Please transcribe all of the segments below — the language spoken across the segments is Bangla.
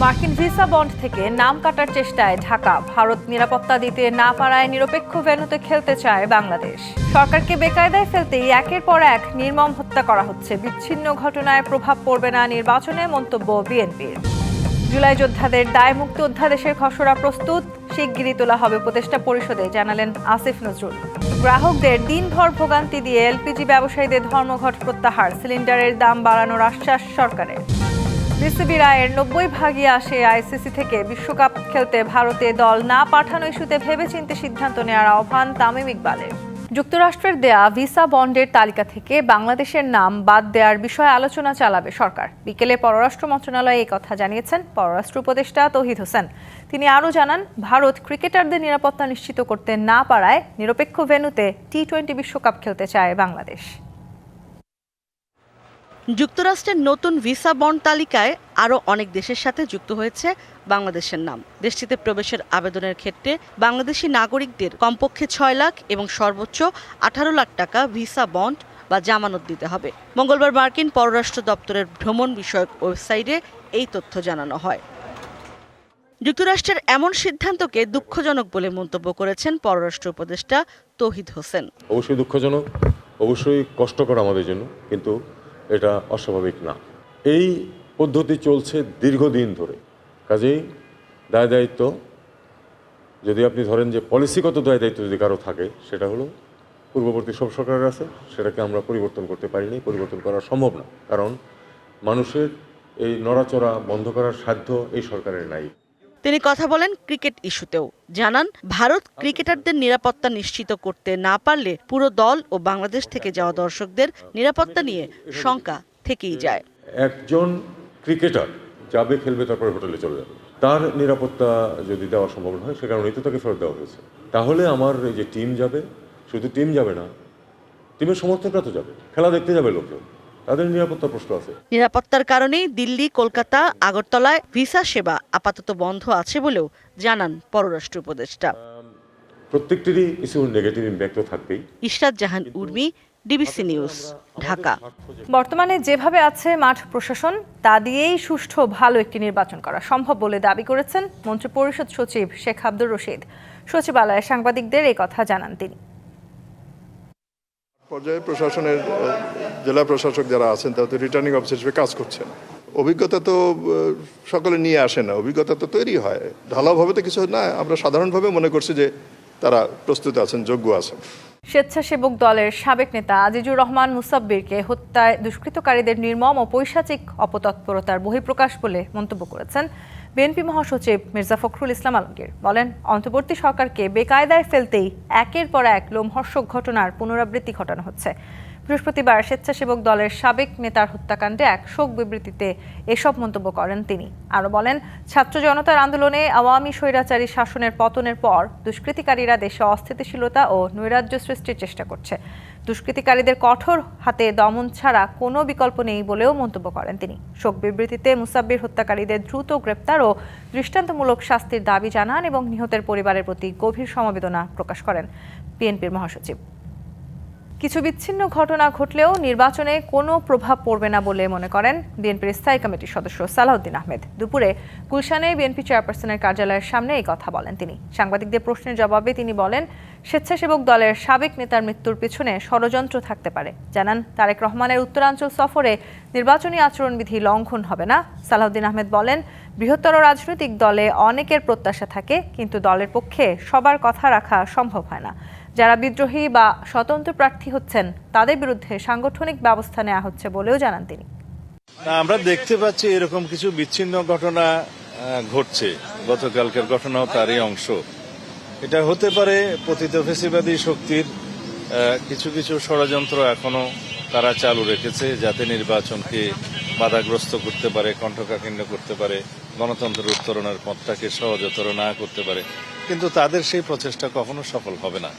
মার্কিন ভিসা বন্ড থেকে নাম কাটার চেষ্টায় ঢাকা। ভারত নিরাপত্তা দিতে না পারায় নিরপেক্ষ ভেন্যুতে খেলতে চায় বাংলাদেশ। সরকারকে বেকায়দায় ফেলতেই একের পর এক নির্মম হত্যা করা হচ্ছে। বিচ্ছিন্ন ঘটনায় প্রভাব পড়বে না নির্বাচনে, মন্তব্য বিএনপির। জুলাই যোদ্ধাদের দায়মুক্তি অধ্যাদেশের খসড়া প্রস্তুত, শিগগিরই তোলা হবে উপদেষ্টা পরিষদে, জানালেন আসিফ নজরুল। গ্রাহকদের দিনভর ভোগান্তি দিয়ে এলপিজি ব্যবসায়ীদের ধর্মঘট প্রত্যাহার, সিলিন্ডারের দাম বাড়ানোর আশ্বাস সরকারের। বিসিবি রায়ের 90 ভাগই আসে আইসিসি থেকে। বিশ্বকাপ খেলতে ভারতে দল না পাঠানো ইস্যুতে ভেবেচিন্তে সিদ্ধান্ত নেওয়ার আহ্বান তামিম ইকবালের। যুক্তরাষ্ট্রের দেয়া ভিসা বন্ডের তালিকা থেকে বাংলাদেশের নাম বাদ দেওয়ার বিষয়ে আলোচনা চালাবে সরকার। বিকেলে পররাষ্ট্র মন্ত্রণালয়ে এই কথা জানিয়েছেন পররাষ্ট্র উপদেষ্টা তৌহিদ হোসেন। তিনি আরও জানান, ভারত ক্রিকেটারদের নিরাপত্তা নিশ্চিত করতে না পারায় নিরপেক্ষ ভেন্যুতে টি-20 বিশ্বকাপ খেলতে চায় বাংলাদেশ। যুক্তরাষ্ট্রের নতুন ভিসা বন্ড তালিকায় আরও অনেক দেশের সাথে যুক্ত হয়েছে বাংলাদেশের নাম। দেশটিতে প্রবেশের আবেদনের ক্ষেত্রে বাংলাদেশি নাগরিকদের কমপক্ষে 6 লাখ এবং সর্বোচ্চ 18 লাখ টাকা ভিসা বন্ড বা জামানত দিতে হবে। মঙ্গলবার মার্কিন পররাষ্ট্র দপ্তরের ভ্রমণ বিষয়ক ওয়েবসাইটে এই তথ্য জানানো হয়। যুক্তরাষ্ট্রের এমন সিদ্ধান্তকে দুঃখজনক বলে মন্তব্য করেছেন পররাষ্ট্র উপদেষ্টা তৌহিদ হোসেন। অবশ্যই দুঃখজনক, অবশ্যই কষ্টকর আমাদের জন্য, কিন্তু এটা অস্বাভাবিক না। এই পদ্ধতি চলছে দীর্ঘদিন ধরে। কাজেই দায় দায়িত্ব, যদি আপনি ধরেন যে পলিসিগত দায় দায়িত্ব যদি কারো থাকে, সেটা হলো পূর্ববর্তী সব সরকারের আছে, সেটাকে আমরা পরিবর্তন করতে পারিনি, পরিবর্তন করা সম্ভব না। কারণ মানুষের এই নড়াচড়া বন্ধ করার সাধ্য এই সরকারের নাই। তিনি কথা বলেন ক্রিকেট ইস্যুতেও। জানান, ভারত ক্রিকেটারদের নিরাপত্তা নিশ্চিত করতে না পারলে পুরো দল ও বাংলাদেশ থেকে যাওয়া দর্শকদের নিরাপত্তা নিয়ে শঙ্কা থেকেই যায়। একজন ক্রিকেটার যাবে, খেলবে, তারপরে হোটেলে চলে যাবে, তার নিরাপত্তা যদি দেওয়া সম্ভব হয়, সে কারণেই তো তাকে ফেরত দেওয়া হয়েছে। তাহলে আমার এই যে টিম যাবে, শুধু টিম যাবে না, টিমের সমর্থকরা তো যাবে, খেলা দেখতে যাবে লোকজন, তাদের নিরাপত্তার প্রশ্ন আছে। নিরাপত্তার কারণেই দিল্লি, কলকাতা, আগরতলায় ভিসা সেবা আপাতত বন্ধ আছে বলেও জানান পররাষ্ট্র উপদেষ্টা। প্রত্যেকটিরই কিছু নেগেটিভ ইম্প্যাক্ট থাকবেই। ইশরাত জাহান উর্মি, ডিবিসি নিউজ, ঢাকা। বর্তমানে যেভাবে আছে মাঠ প্রশাসন, তা দিয়েই সুষ্ঠু ভালো একটি নির্বাচন করা সম্ভব বলে দাবি করেছেন মন্ত্রিপরিষদ সচিব শেখ আব্দুর রশিদ। সচিবালয়ে সাংবাদিকদের এই কথা জানান তিনি। পর্যায়ে প্রশাসনের জেলা প্রশাসক যারা আছেন, তারা তো রিটার্নিং অফিসার হিসেবে কাজ করছেন। অভিজ্ঞতা তো সকলে নিয়ে আসে না, অভিজ্ঞতা তো তৈরি হয়। ঢালাওভাবে তো কিছু না, আমরা সাধারণভাবে মনে করছি যে তারা প্রস্তুত আছেন, যোগ্য আছেন। স্বেচ্ছাসেবক দলের সাবেক নেতা আজিজুর রহমান মুসাব্বিরকে হত্যায় দুষ্কৃতকারীদের নির্মম ও পৈশাচিক অপতৎপরতার বহিঃপ্রকাশ বলে মন্তব্য করেছেন বিএনপি মহাসচিব মির্জা ফখরুল ইসলাম আলমগীর। বলেন, অন্তর্বর্তী সরকারকে বেকায়দায় ফেলতেই একের পর এক লোমহর্ষক ঘটনার পুনরাবৃত্তি ঘটানো হচ্ছে। বৃহস্পতিবার স্বেচ্ছাসেবক দলের সাবেক নেতার হত্যাকাণ্ডে এক শোক বিবৃতিতে এসব মন্তব্য করেন তিনি। আরও বলেন, ছাত্র জনতার আন্দোলনে আওয়ামী স্বৈরাচারী শাসনের পতনের পর দুষ্কৃতিকারীরা দেশে অস্থিতিশীলতা ও নৈরাজ্য সৃষ্টির চেষ্টা করছে। দুষ্কৃতিকারীদের কঠোর হাতে দমন ছাড়া কোনো বিকল্প নেই বলেও মন্তব্য করেন তিনি। শোক বিবৃতিতে মুসাব্বির হত্যাকারীদের দ্রুত গ্রেপ্তার ও দৃষ্টান্তমূলক শাস্তির দাবি জানান এবং নিহতের পরিবারের প্রতি গভীর সমবেদনা প্রকাশ করেন বিএনপির মহাসচিব। কিছু বিচ্ছিন্ন ঘটনা ঘটলেও নির্বাচনে কোনো প্রভাব পড়বে না বলে মনে করেন বিএনপির স্থায়ী কমিটির সদস্য সালাউদ্দিন আহমেদ। দুপুরে গুলশানে বিএনপি চেয়ারপারসনের কার্যালয়ের সামনে এই কথা বলেন তিনি। সাংবাদিকদের প্রশ্নের জবাবে তিনি বলেন, স্বেচ্ছাসেবক দলের সাবেক নেতার মৃত্যুর পিছনে ষড়যন্ত্র থাকতে পারে। জানান, তারেক রহমানের উত্তরাঞ্চল সফরে নির্বাচনী আচরণবিধি লঙ্ঘন হবে না। সালাউদ্দিন আহমেদ বলেন, বৃহত্তর রাজনৈতিক দলে অনেকের প্রত্যাশা থাকে, কিন্তু দলের পক্ষে সবার কথা রাখা সম্ভব হয় না। যারা বিদ্রোহী বা স্বতন্ত্র প্রার্থী হচ্ছেন, তাদের বিরুদ্ধে সাংগঠনিক ব্যবস্থা নেওয়া হচ্ছে বলেও জানান তিনি। আমরা দেখতে পাচ্ছি এরকম কিছু বিচ্ছিন্ন ঘটনা ঘটছে। গতকালকের ঘটনাও তারই অংশ। এটা হতে পারে পতিত ফ্যাসিবাদী শক্তির কিছু কিছু ষড়যন্ত্র এখনো তারা চালু রেখেছে, যাতে নির্বাচনকে বাধাগ্রস্ত করতে পারে, কণ্ঠকাঠিন্য করতে পারে, গণতন্ত্রের উত্তরণের পথটাকে সহজতর না করতে পারে। কিন্তু তাদের সেই প্রচেষ্টা কখনো সফল হবে না।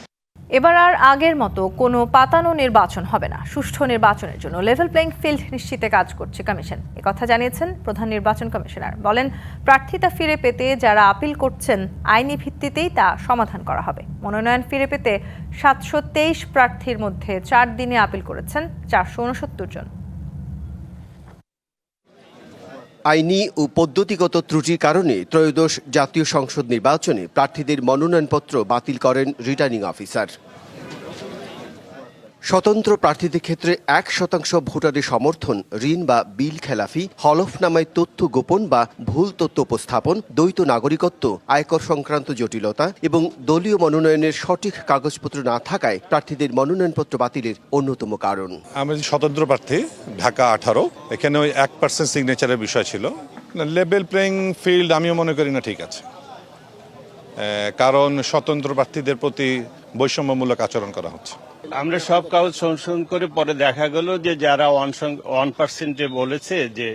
এবার আর আগের মতো কোনো পাতানো নির্বাচন হবে না। সুষ্ঠু নির্বাচনের জন্য লেভেল প্লেইং ফিল্ড নিশ্চিতে কাজ করছে কমিশন। একথা জানিয়েছেন প্রধান নির্বাচন কমিশনার। বলেন, প্রার্থিতা ফিরে পেতে যারা আপিল করছেন, আইনি ভিত্তিতেই তা সমাধান করা হবে। মনোনয়ন ফিরে পেতে 723 প্রার্থীর মধ্যে 4 দিনে আপিল করেছেন 469 জন। আইনি ও পদ্ধতিগত ত্রুটির কারণে ত্রয়োদশ জাতীয় সংসদ নির্বাচনে প্রার্থীদের মনোনয়নপত্র বাতিল করেন রিটার্নিং অফিসার। স্বতন্ত্র প্রার্থীদের ক্ষেত্রে 1% ভোটারের সমর্থন, ঋণ বা বিল খেলাফি, হলফনামায় তথ্য গোপন বা ভুল তথ্য উপস্থাপন, দ্বৈত নাগরিকত্ব, আয়কর সংক্রান্ত জটিলতা এবং দলীয় মনোনয়নের সঠিক কাগজপত্র না থাকায় প্রার্থীদের মনোনয়নপত্র বাতিলের অন্যতম কারণ। আমি স্বতন্ত্র প্রার্থী, ঢাকা 18, এখানে ওই 1% সিগনেচারের বিষয় ছিল। লেভেল প্লেইং ফিল্ড আমিও মনে করি না ঠিক আছে, কারণ স্বতন্ত্র প্রার্থীদের প্রতি বৈষম্যমূলক আচরণ করা হচ্ছে। আমরা সব কাগজ সংশোধন করে পরে দেখা গেল যে যারা 1% বলেছে যে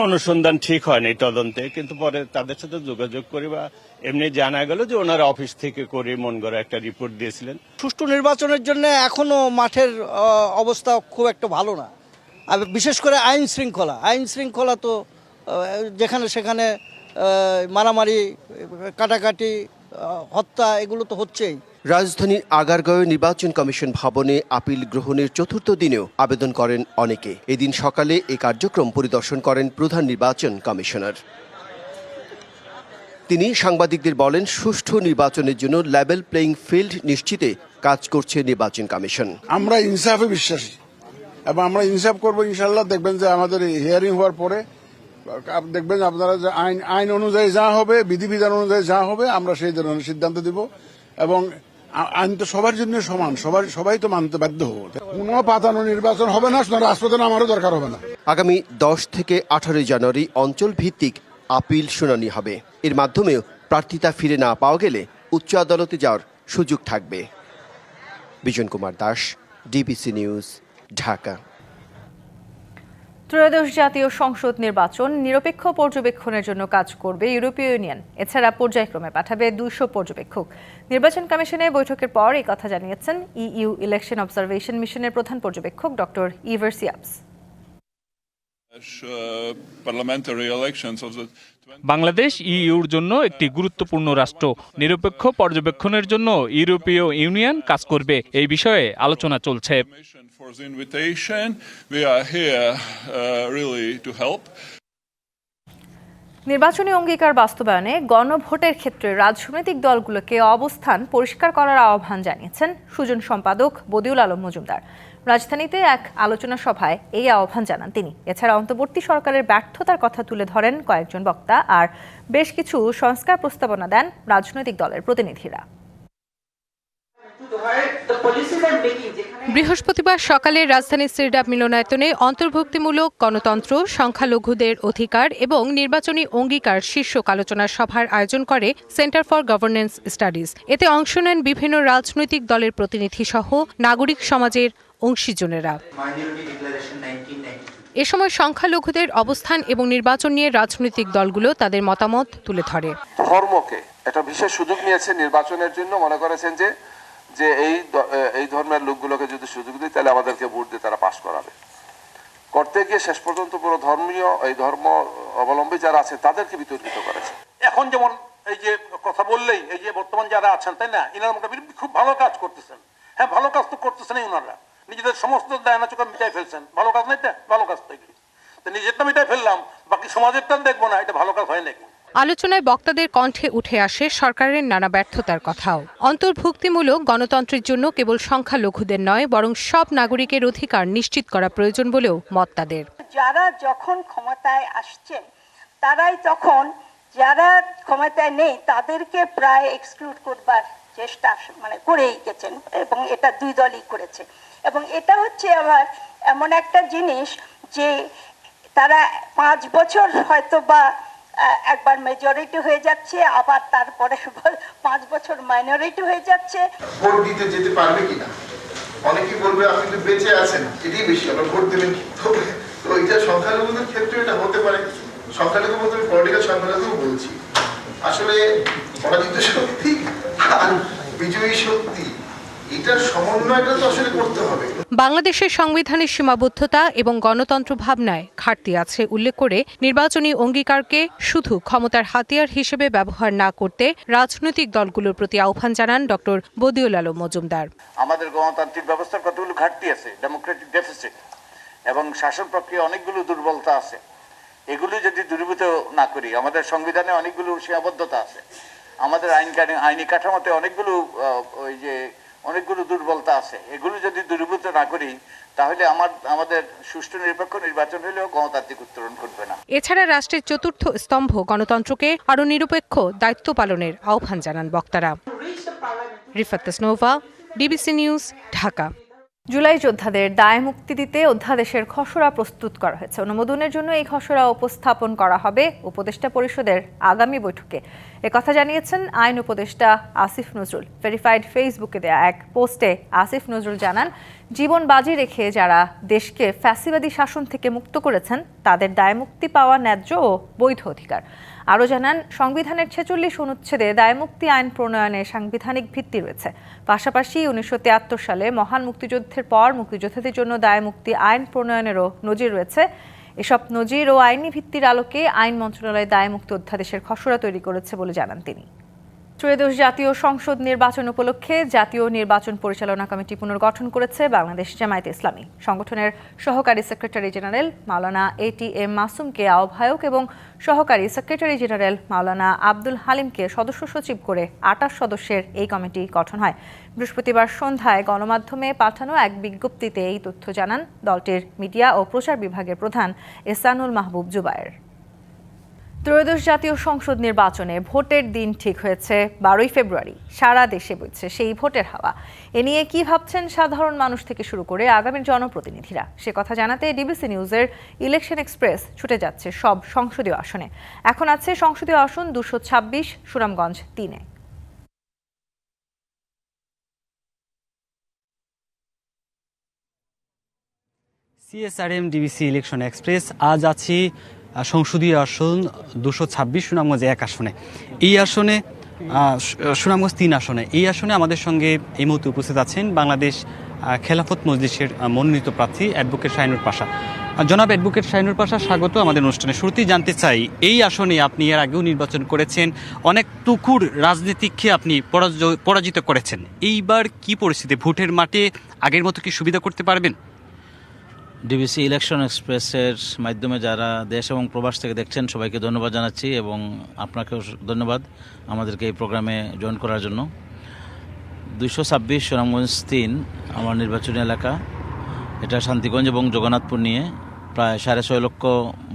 অনুসন্ধান ঠিক হয়নি তদন্তে, কিন্তু পরে তাদের সাথে যোগাযোগ করে বা এমনি জানা গেল যে ওনারা অফিস থেকে করে মন গড়া একটা রিপোর্ট দিয়েছিলেন। সুষ্ঠু নির্বাচনের জন্য এখনো মাঠের অবস্থা খুব একটা ভালো না, আর বিশেষ করে আইন শৃঙ্খলা তো যেখানে সেখানে মারামারি, কাটাকাটি, হত্যা এগুলো তো হচ্ছেই। রাজধানীর আগারগাঁও নির্বাচন কমিশন ভবনে আপিল গ্রহণের চতুর্থ দিনেও আবেদন করেন অনেকে। এদিন সকালে এই কার্যক্রম পরিদর্শন করেন প্রধান নির্বাচন কমিশনার। তিনি সাংবাদিকদের বলেন, সুষ্ঠু নির্বাচনের জন্য লেভেল প্লেইং ফিল্ড নিশ্চিতে কাজ করছে নির্বাচন কমিশন। আমরা ইনসাফে বিশ্বাসী এবং আমরা ইনসাফ করবো ইনশাল্লাহ। দেখবেন যে আমাদের হিয়ারিং হওয়ার পরে দেখবেন আপনারা যে আইন অনুযায়ী যা হবে, বিধিবিধান অনুযায়ী যা হবে, আমরা সেই ধরনের সিদ্ধান্ত দিব। এবং আইন তো সবার জন্য সমান, সবাই তো মানতে বাধ্য হবো। কোনো পাতানো নির্বাচন হবে না, রাজপথে আমারও দরকার হবে না। আগামী 10 থেকে 18 জানুয়ারি অঞ্চল ভিত্তিক আপিল শুনানি হবে। এর মাধ্যমেও প্রার্থিতা ফিরে না পাওয়া গেলে উচ্চ আদালতে যাওয়ার সুযোগ থাকবে। Bijan Kumar Das, DBC news, Dhaka. ত্রয়োদশ জাতীয় সংসদ নির্বাচন নিরপেক্ষ পর্যবেক্ষণের জন্য কাজ করবে ইউরোপীয় ইউনিয়ন। এছাড়া পর্যায়ক্রমে পাঠাবে 200 পর্যবেক্ষক। নির্বাচন কমিশনের বৈঠকের পর এই কথা জানিয়েছেন ইইউ ইলেকশন অবজারভেশন মিশনের প্রধান পর্যবেক্ষক ডক্টর ইভার সিয়াপস। বাংলাদেশ ইইউর জন্য একটি গুরুত্বপূর্ণ রাষ্ট্র। নিরপেক্ষ পর্যবেক্ষণের জন্য ইউরোপীয় ইউনিয়ন কাজ করবে, এই বিষয়ে আলোচনা চলছে। নির্বাচনী অঙ্গীকার বাস্তবায়নে গণভোটের ক্ষেত্রে রাজনৈতিক দলগুলোকে অবস্থান পরিষ্কার করার আহ্বান জানিয়েছেন সুজন সম্পাদক বদিউল আলম মজুমদার। রাজধানীতে এক আলোচনা সভায় এই আহ্বান জানান তিনি। এছাড়া অন্তর্বর্তী সরকারের ব্যর্থতার কথা তুলে ধরেন কয়েকজন বক্তা, আর বেশ কিছু সংস্কার প্রস্তাবনা দেন রাজনৈতিক দলের প্রতিনিধিরা। বৃহস্পতিবার সকালে রাজধানীর সিরডাপ মিলনায়তনে অন্তর্ভুক্তিমূলক গণতন্ত্র, সংখ্যালঘুদের অধিকার এবং নির্বাচনী অঙ্গীকার শীর্ষক আলোচনা সভার আয়োজন করে সেন্টার ফর গভর্নেন্স স্টাডিজ। এতে অংশ নেন বিভিন্ন রাজনৈতিক দলের প্রতিনিধি সহ নাগরিক সমাজের অংশীজনেরা। এ সময় সংখ্যালঘুদের অবস্থান এবং নির্বাচন নিয়ে রাজনৈতিক দলগুলো তাদের মতামত তুলে ধরে। ধর্মকে একটা বিশেষ সুযোগ নিয়েছে নির্বাচনের জন্য, মনে করেছেন যে এই ধর্মের লোকগুলোকে যদি সুযোগ দিই তাহলে আমাদেরকে ভোট দিয়ে তারা পাশ করাবে। করতে গিয়ে শেষ পর্যন্ত পুরো এই ধর্ম অবলম্বী যারা আছে তাদেরকে বিতর্কিত করেছে। এখন যেমন এই যে কথা বললেই এই যে বর্তমান যারা আছেন, তাই না, ইনারা মোটামুটি খুব ভালো কাজ করতেছেন। হ্যাঁ, ভালো কাজ তো করতেছেন ওনারা, নিজেদের সমস্ত দায়না চোখা মিটাই ফেলছেন। ভালো কাজ না, এটা ভালো কাজ তো। নিজেরটা মিটাই ফেললাম, বাকি সমাজেরটা দেখবো না, এটা ভালো কাজ হয় নাকি? আলোচনায় বক্তাদের কণ্ঠে উঠে আসে সরকারের নানা ব্যর্থতার কথাও। অন্তর্ভুক্তিমূলক গণতন্ত্রের জন্য কেবল সংখ্যালঘুদের নয়, বরং সব নাগরিকের অধিকার নিশ্চিত করা প্রয়োজন বলেও মত তাদের। যারা যখন ক্ষমতায় আসছেন তারাই তখন যারা ক্ষমতায় নেই তাদেরকে প্রায় এক্সক্লুড করবার চেষ্টা করেই গেছেন, এবং এটা দুই দলই করেছে। এবং এটা হচ্ছে আবার এমন একটা জিনিস যে তারা 5 বছর হয়তো বা একবার মেজরিটি হয়ে যাচ্ছে, আবার তারপরে 5 বছর মাইনরিটি হয়ে যাচ্ছে। ভোট দিতে যেতে পারবে কিনা, অনেকেই বলবে আপনি তো বেঁচে আছেন, এটাই বেশি, আমরা ভোট দেবেন কি? তো এটা সংখ্যালঘুদের ক্ষেত্রে এটা হতে পারে। সংখ্যালঘু বলতে পলিটিক্যাল সংখ্যালঘু বলছি, আসলে পরাজিত শক্তি আর বিজয়ী শক্তি, এটার সমন্বয়টা তো আসলে করতে হবে। বাংলাদেশের সংবিধানের সীমাবদ্ধতা এবং গণতন্ত্র ভাবনায় ঘাটতি আছে উল্লেখ করে নির্বাচনী অঙ্গীকারকে শুধু ক্ষমতার হাতিয়ার হিসেবে ব্যবহার না করতে রাজনৈতিক দলগুলোর প্রতি আহ্বান জানান ডক্টর বদিউল আলম মজুমদার। আমাদের গণতান্ত্রিক ব্যবস্থার কতগুলো ঘাটতি আছে, ডেমোক্রেটিক ডেফিসিট, এবং শাসন প্রক্রিয়া অনেকগুলো দুর্বলতা আছে। এগুলো যদি দূরীভূত না করি, আমাদের সংবিধানে অনেকগুলো সীমাবদ্ধতা আছে, আমাদের আইনি কাঠামোতে অনেকগুলো দুর্বলতা আছে, এগুলো যদি দূরীভূত না করি তাহলে আমাদের সুষ্ঠু নিরপেক্ষ নির্বাচন হলেও গণতান্ত্রিক উত্তরণ ঘটবে না। এছাড়া রাষ্ট্রের চতুর্থ স্তম্ভ গণতন্ত্রকে আরও নিরপেক্ষ দায়িত্ব পালনের আহ্বান জানান বক্তারা। Rifat Tasnova, DBC news, Dhaka. July যোদ্ধাদের দায় মুক্তি দিতে অধ্যাদেশের খসড়া প্রস্তুত করা হয়েছে। অনুমোদনের জন্য এই খসড়া উপস্থাপন করা হবে উপদেষ্টা পরিষদের আগামী বৈঠকে। একথা জানিয়েছেন আইন উপদেষ্টা আসিফ নজরুল। ভেরিফাইড ফেসবুকে দেয়া এক পোস্টে আসিফ নজরুল জানান, জীবন বাজি রেখে যারা দেশকে ফ্যাসিবাদী শাসন থেকে মুক্ত করেছেন তাদের দায় মুক্তি পাওয়া ন্যায্য ও বৈধ অধিকার। আরও জানান, সংবিধানের 46 অনুচ্ছেদে দায়মুক্তি আইন প্রণয়নে সাংবিধানিক ভিত্তি রয়েছে। পাশাপাশি 1973 সালে মহান মুক্তিযুদ্ধের পর মুক্তিযোদ্ধাদের জন্য দায়মুক্তি আইন প্রণয়নেরও নজির রয়েছে। এসব নজির ও আইনি ভিত্তির আলোকে আইন মন্ত্রণালয় দায়মুক্তি অধ্যাদেশের খসড়া তৈরি করেছে বলে জানান তিনি। ত্রয়োদশ জাতীয় সংসদ নির্বাচন উপলক্ষে জাতীয় নির্বাচন পরিচালনা কমিটি পুনর্গঠন করেছে বাংলাদেশ জামায়াতে ইসলামী। সংগঠনের সহকারী সেক্রেটারি জেনারেল মাওলানা ATM মাসুমকে আহ্বায়ক এবং সহকারী সেক্রেটারি জেনারেল মাওলানা আব্দুল হালিমকে সদস্য সচিব করে 28 সদস্যের এই কমিটি গঠন হয়। বৃহস্পতিবার সন্ধ্যায় গণমাধ্যমে পাঠানো এক বিজ্ঞপ্তিতে এই তথ্য জানান দলটির মিডিয়া ও প্রচার বিভাগের প্রধান এহসানুল মাহবুব জুবায়ের। ত্রয়োদশ জাতীয় সংসদ নির্বাচনে ভোটের দিন ঠিক হয়েছে 12ই ফেব্রুয়ারি। সারা দেশে বইছে সেই ভোটের হাওয়া। এ নিয়ে কি ভাবছেন সাধারণ মানুষ থেকে শুরু করে আগামীর জনপ্রতিনিধিরা, সে কথা জানাতে ডিবিসি নিউজের ইলেকশন এক্সপ্রেস ছুটে যাচ্ছে সব সংসদীয় আসনে। এখন আছে সংসদীয় আসন 226, সুনামগঞ্জ 3-এ। CSRM ডিবিসি ইলেকশন এক্সপ্রেস আজ আছি সংসদীয় আসন 226 সুনামগঞ্জ 1 আসনে। এই আসনে সুনামগঞ্জ 3 আসনে। এই আসনে আমাদের সঙ্গে এই মুহূর্তে উপস্থিত আছেন বাংলাদেশ খেলাফত মজলিসের মনোনীত প্রার্থী অ্যাডভোকেট শাহিনুর পাশা। জনাব অ্যাডভোকেট শাহিনুর পাশা, স্বাগত আমাদের অনুষ্ঠানে। শুরুতেই জানতে চাই, এই আসনে আপনি এর আগেও নির্বাচন করেছেন, অনেক টুকুর রাজনীতিককে আপনি পরাজিত করেছেন। এইবার কি পরিস্থিতি, ভোটের মাঠে আগের মতো কি সুবিধা করতে পারবেন? ডিবিসি ইলেকশন এক্সপ্রেসের মাধ্যমে যারা দেশ এবং প্রবাস থেকে দেখছেন সবাইকে ধন্যবাদ জানাচ্ছি এবং আপনাকেও ধন্যবাদ আমাদেরকে এই প্রোগ্রামে জয়েন করার জন্য। 226 সুনামগঞ্জ 3 আমার নির্বাচনী এলাকা। এটা শান্তিগঞ্জ এবং জগন্নাথপুর নিয়ে প্রায় 6.5 লক্ষ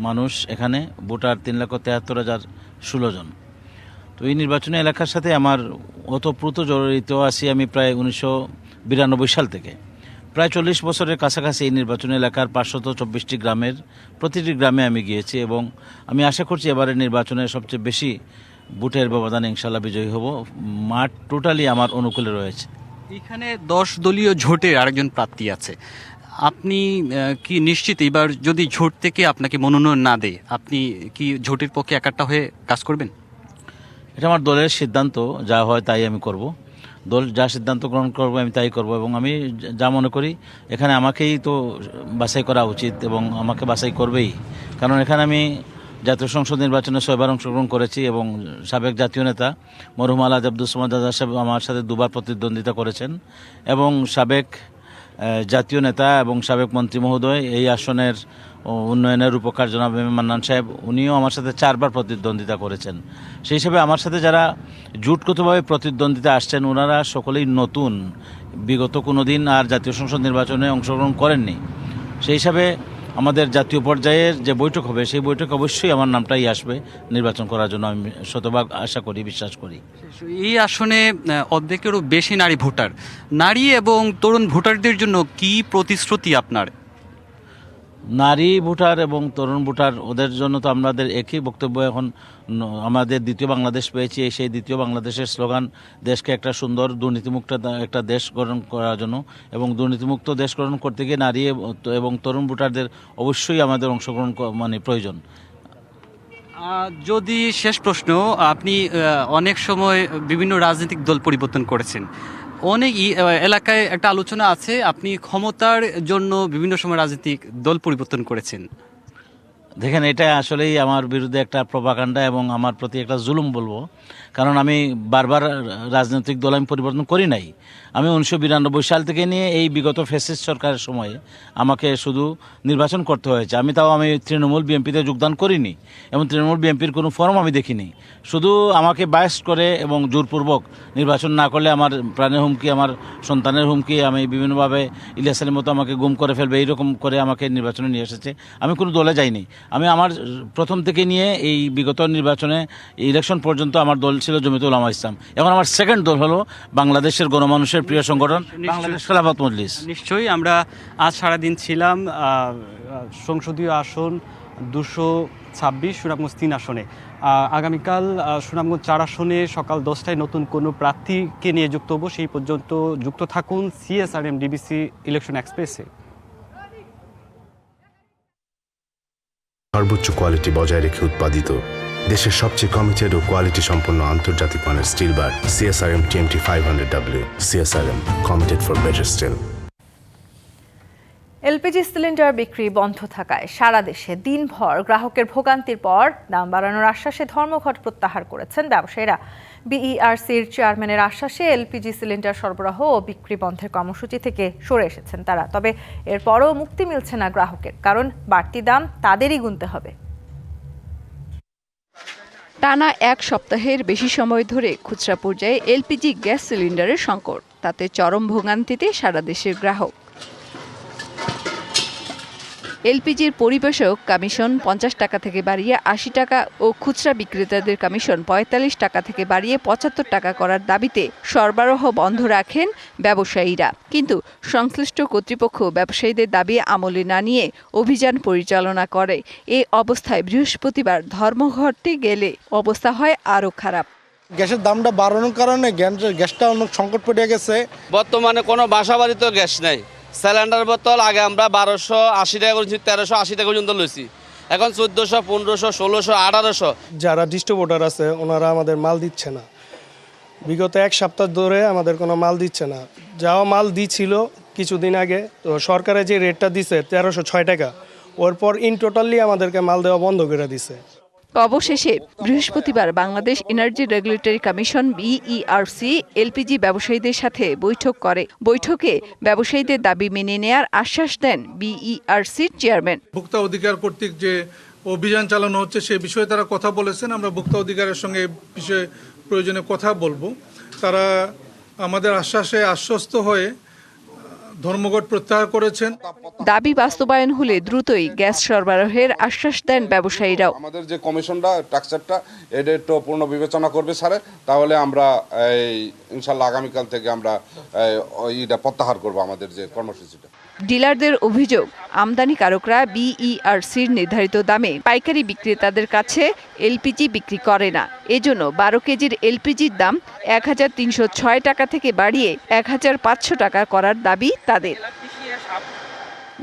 মানুষ এখানে, ভোটার 3,73,016 জন। তো এই নির্বাচনী এলাকার সাথে আমার ওতপ্রোত জড়িত আছি আমি প্রায় 1992 সাল থেকে। প্রায় 40 বছরের কাছাকাছি এই নির্বাচনী এলাকার 524টি গ্রামের প্রতিটি গ্রামে আমি গিয়েছি এবং আমি আশা করছি এবারের নির্বাচনে সবচেয়ে বেশি ভোটের ব্যবধানে ইনশাল্লাহ বিজয়ী হব। মাঠ টোটালি আমার অনুকূলে রয়েছে। এখানে 10 দলীয় জোটের আরেকজন প্রার্থী আছে। আপনি কি নিশ্চিত এবার যদি জোট থেকে আপনাকে মনোনয়ন না দেয় আপনি কি জোটের পক্ষে একাট্টা হয়ে কাজ করবেন? এটা আমার দলের সিদ্ধান্ত, যা হয় তাই আমি করব। দল যা সিদ্ধান্ত গ্রহণ করবো আমি তাই করব এবং আমি যা মনে করি এখানে আমাকেই তো বাছাই করা উচিত এবং আমাকে বাছাই করবেই, কারণ এখানে আমি জাতীয় সংসদ নির্বাচনে 6 বার অংশগ্রহণ করেছি এবং সাবেক জাতীয় নেতা মরহুম আলহাজ আব্দুস সামাদ দাদা সাহেব আমার সাথে 2 বার প্রতিদ্বন্দ্বিতা করেছেন এবং সাবেক জাতীয় নেতা এবং সাবেক মন্ত্রী মহোদয় এই আসনের উন্নয়নের রূপকার জনাব মান্নান সাহেব, উনিও আমার সাথে 4 বার প্রতিদ্বন্দ্বিতা করেছেন। সেই হিসাবে আমার সাথে যারা জোটগতভাবে প্রতিদ্বন্দ্বিতা আসছেন ওনারা সকলেই নতুন, বিগত কোনো দিন আর জাতীয় সংসদ নির্বাচনে অংশগ্রহণ করেননি। সেই হিসাবে আমাদের জাতীয় পর্যায়ের যে বৈঠক হবে সেই বৈঠক অবশ্যই আমার নামটাই আসবে নির্বাচন করার জন্য, আমি শতভাগ আশা করি, বিশ্বাস করি। এই আসনে অর্ধেকেরও বেশি নারী ভোটার। নারী এবং তরুণ ভোটারদের জন্য কি প্রতিশ্রুতি আপনার? নারী ভোটার এবং তরুণ ভোটার ওদের জন্য তো আমাদের একই বক্তব্য। এখন আমাদের দ্বিতীয় বাংলাদেশ পেয়েছি, সেই দ্বিতীয় বাংলাদেশের স্লোগান দেশকে একটা সুন্দর দুর্নীতিমুক্ত একটা দেশ গঠন করার জন্য এবং দুর্নীতিমুক্ত দেশ গঠন করতে গিয়ে নারী এবং তরুণ ভোটারদের অবশ্যই আমাদের অংশগ্রহণ প্রয়োজন। যদি শেষ প্রশ্ন, আপনি অনেক সময় বিভিন্ন রাজনৈতিক দল পরিবর্তন করেছেন, অনেক এলাকায় একটা আলোচনা আছে আপনি ক্ষমতার জন্য বিভিন্ন সময় রাজনৈতিক দল পরিবর্তন করেছেন। দেখেন, এটা আসলেই আমার বিরুদ্ধে একটা প্রপাগান্ডা এবং আমার প্রতি একটা জুলুম বলবো। কারণ আমি বারবার রাজনৈতিক দল আমি পরিবর্তন করি নাই। আমি 1992 সাল থেকে নিয়ে এই বিগত ফ্যাসিস্ট সরকারের সময়ে আমাকে শুধু নির্বাচন করতে হয়েছে। আমি তৃণমূল বিএনপিতে যোগদান করিনি এবং তৃণমূল বিএনপির কোনো ফর্ম আমি দেখিনি। শুধু আমাকে বায়াস করে এবং জোরপূর্বক নির্বাচন না করলে আমার প্রাণের হুমকি, আমার সন্তানের হুমকি, আমি বিভিন্নভাবে ইলিয়াসের মতো আমাকে গুম করে ফেলবে, এইরকম করে আমাকে নির্বাচনে নিয়ে এসেছে। আমি কোনো দলে যাইনি। আমি আমার প্রথম থেকে নিয়ে এই বিগত নির্বাচনে ইলেকশন পর্যন্ত আমার দল ছিল জমিয়তুল উলামা ইসলাম। এখন আমার সেকেন্ড দল হলো বাংলাদেশের গণমানুষের প্রিয় সংগঠন বাংলাদেশ খেলাফত মজলিস। নিশ্চয়ই আমরা আজ সারাদিন ছিলাম সংসদীয় আসন 226 সুনামগঞ্জ 3 আসনে। আগামীকাল সুনামগঞ্জ 4 আসনে সকাল 10টায় নতুন কোনো প্রার্থীকে নিয়ে যুক্ত হব। সেই পর্যন্ত যুক্ত থাকুন CSRM DBC ইলেকশন এক্সপ্রেসে। সর্বোচ্চ কোয়ালিটি বজায় রেখে উৎপাদিত দেশের সবচেয়ে কমিটেড ও কোয়ালিটি সম্পন্ন আন্তর্জাতিক মানের still bar CSRM TMT 500W। CSRM, committed for better steel। LPG cylinder বিক্রি বন্ধ থাকায় সারা দেশে দিনভর গ্রাহকের ভোগান্তির পর দাম বাড়ানোর আশ্বাসে ধর্মঘট প্রত্যাহার করেছেন ব্যবসায়ীরা। বিইআরসির চেয়ারম্যানের আশ্বাসে এলপিজি সিলিন্ডার সরবরাহ ও বিক্রি বন্ধের কর্মসূচি থেকে সরে এসেছেন তারা। তবে এরপরও মুক্তি মিলছে না গ্রাহকের, কারণ বাড়তি দাম তাদেরই গুনতে হবে। টানা 1 সপ্তাহের বেশি সময় ধরে খুচরা পর্যায়ে এলপিজি গ্যাস সিলিন্ডারের সংকট, তাতে চরম ভোগান্তিতে সারা দেশের গ্রাহক। এলপিজির পরিবেশক কমিশন 50 টাকা থেকে বাড়িয়ে 80 টাকা ও খুচরা বিক্রেতাদের কমিশন 45 টাকা থেকে বাড়িয়ে 75 টাকা করার দাবিতে সরবরাহ বন্ধ রাখেন ব্যবসায়ীরা। কিন্তু সংশ্লিষ্ট কর্তৃপক্ষ ব্যবসায়ীদের দাবি আমলে না নিয়ে অভিযান পরিচালনা করে। এই অবস্থায় বৃহস্পতিবার ধর্মঘটে গেলে অবস্থা হয় আরও খারাপ। গ্যাসের দামটা বাড়ানোর কারণে গ্যাসটা অনেক সংকট পড়ে গেছে। বর্তমানে কোনো বাসা বাড়িতেও গ্যাস নেই। সিলিন্ডার বোতল আগে আমরা 1280 টাকা করেছি, 1380 টাকা পর্যন্ত লইছি, এখন 1400, 1500, 1600, 1800। যারা ডিস্ট্রিবিউটর আছে ওনারা আমাদের মাল দিচ্ছে না, বিগত 1 সপ্তাহ ধরে আমাদের কোনো মাল দিচ্ছে না। যাও মাল দিছিল কিছুদিন আগে, তো সরকারে যে রেটটা দিছে 1306 টাকা, ওর পর ইন টোটালি আমাদেরকে মাল দেওয়া বন্ধ করে দিছে। অবশেষে বৃহস্পতিবার Bangladesh energy regulatory commission BERC LPG ব্যবসায়ীদের সাথে বৈঠক করে। বৈঠকে ব্যবসায়ীদের দাবি মেনে নেয়ার আশ্বাস দেন বিইআরসির চেয়ারম্যান। ভোক্তা অধিকার কর্তৃক যে অভিযান চালানো হচ্ছে সে বিষয়ে তারা কথা বলেছেন। আমরা ভোক্তা অধিকারের সঙ্গে বিষয়ে প্রয়োজনে কথা বলবো। তারা আমাদের আশ্বাসে আশ্বস্ত হয়ে ধর্মঘট প্রত্যাহার করেছেন। দাবি বাস্তবায়ন হলে দ্রুতই গ্যাস সরবরাহের আশ্বাস দেন ব্যবসায়ীরাও। আমাদের যে কমিশনটা স্ট্রাকচারটা এটা একটু পূর্ণ বিবেচনা করবে স্যারে, তাহলে আমরা ইনশাল্লাহ আগামীকাল থেকে আমরা এটা প্রত্যাহার করব আমাদের যে কর্মসূচিটা। ডিলারদের অভিযোগ, আমদানিকারকরা বিইআরসির নির্ধারিত দামে পাইকারি বিক্রেতাদের কাছে এলপিজি বিক্রি করে না। এজন্য 12 কেজির এলপিজির দাম 1306 টাকা থেকে বাড়িয়ে 1500 টাকা করার দাবি তাদের।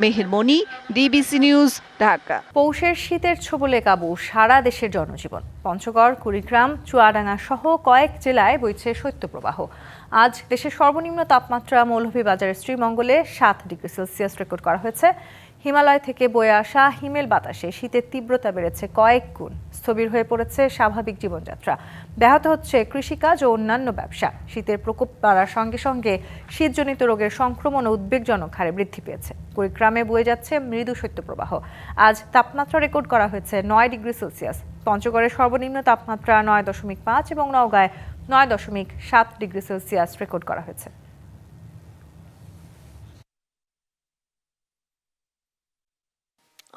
মেহের মনি, ডিবিসি নিউজ, ঢাকা। পৌষের শীতের ছোবলে কাবু সারা দেশের জনজীবন। পঞ্চগড়, কুড়িগ্রাম, চুয়াডাঙ্গা সহ কয়েক জেলায় বইছে শৈত্যপ্রবাহ। আজ দেশের সর্বনিম্ন তাপমাত্রা মৌলভীবাজারের শ্রীমঙ্গলে 7 ডিগ্রি সেলসিয়াস রেকর্ড করা হয়েছে। হিমালয় থেকে বয়ে আসা হিমেল বাতাসে শীতের তীব্রতা বেড়েছে কয়েক গুণ। স্থবির হয়ে পড়েছে স্বাভাবিক জীবনযাত্রা, ব্যাহত হচ্ছে কৃষিকাজ ও অন্যান্য ব্যবসা। শীতের প্রকোপ বাড়ার সঙ্গে সঙ্গে শীতজনিত রোগের সংক্রমণ উদ্বেগজনক হারে বৃদ্ধি পেয়েছে। কুড়িগ্রামে বয়ে যাচ্ছে মৃদু শৈত্যপ্রবাহ। আজ তাপমাত্রা রেকর্ড করা হয়েছে 9 ডিগ্রি সেলসিয়াস। পঞ্চগড়ের সর্বনিম্ন তাপমাত্রা 9.5 এবং নওগাঁয় 9.7 ডিগ্রি সেলসিয়াস রেকর্ড করা হয়েছে।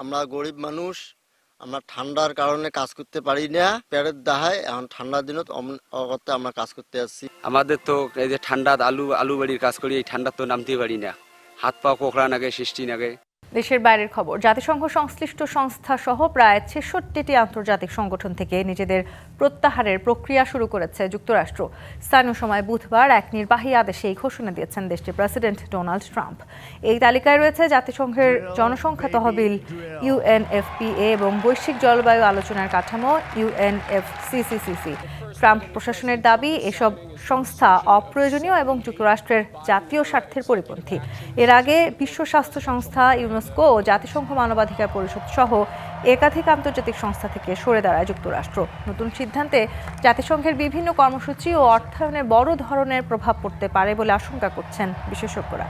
আমরা গরিব মানুষ, আমরা ঠান্ডার কারণে কাজ করতে পারি না, পেটের দাহায় এখন ঠান্ডার দিনত অগত্যা আমরা কাজ করতে আসছি। আমাদের তো এই যে ঠান্ডা আলু বাড়ির কাজ করি, এই ঠান্ডা তো নামতে পারি না, হাত পা কোকড়া নাগে, সৃষ্টি নাগে। দেশের বাইরের খবর, জাতিসংঘ সংশ্লিষ্ট সংস্থা সহ প্রায় 66টি আন্তর্জাতিক সংগঠন থেকে নিজেদের প্রত্যাহারের প্রক্রিয়া শুরু করেছে যুক্তরাষ্ট্র। স্থানীয় সময় বুধবার এক নির্বাহী আদেশে এই ঘোষণা দিয়েছেন দেশটির প্রেসিডেন্ট ডোনাল্ড ট্রাম্প। এই তালিকায় রয়েছে জাতিসংঘের জনসংখ্যা তহবিল UNFPA এবং বৈশ্বিক জলবায়ু আলোচনার কাঠামো UNFCCC। ট্রাম্প প্রশাসনের দাবি এসব সংস্থা অপ্রয়োজনীয় এবং যুক্তরাষ্ট্রের জাতীয় স্বার্থের পরিপন্থী। এর আগে বিশ্ব স্বাস্থ্য সংস্থা, ইউনেস্কো ও জাতিসংঘ মানবাধিকার পরিষদ সহ একাধিক আন্তর্জাতিক সংস্থা থেকে সরে দাঁড়ায় যুক্তরাষ্ট্র। নতুন সিদ্ধান্তে জাতিসংঘের বিভিন্ন কর্মসূচি ও অর্থায়নের বড় ধরনের প্রভাব পড়তে পারে বলে আশঙ্কা করছেন বিশেষজ্ঞরা।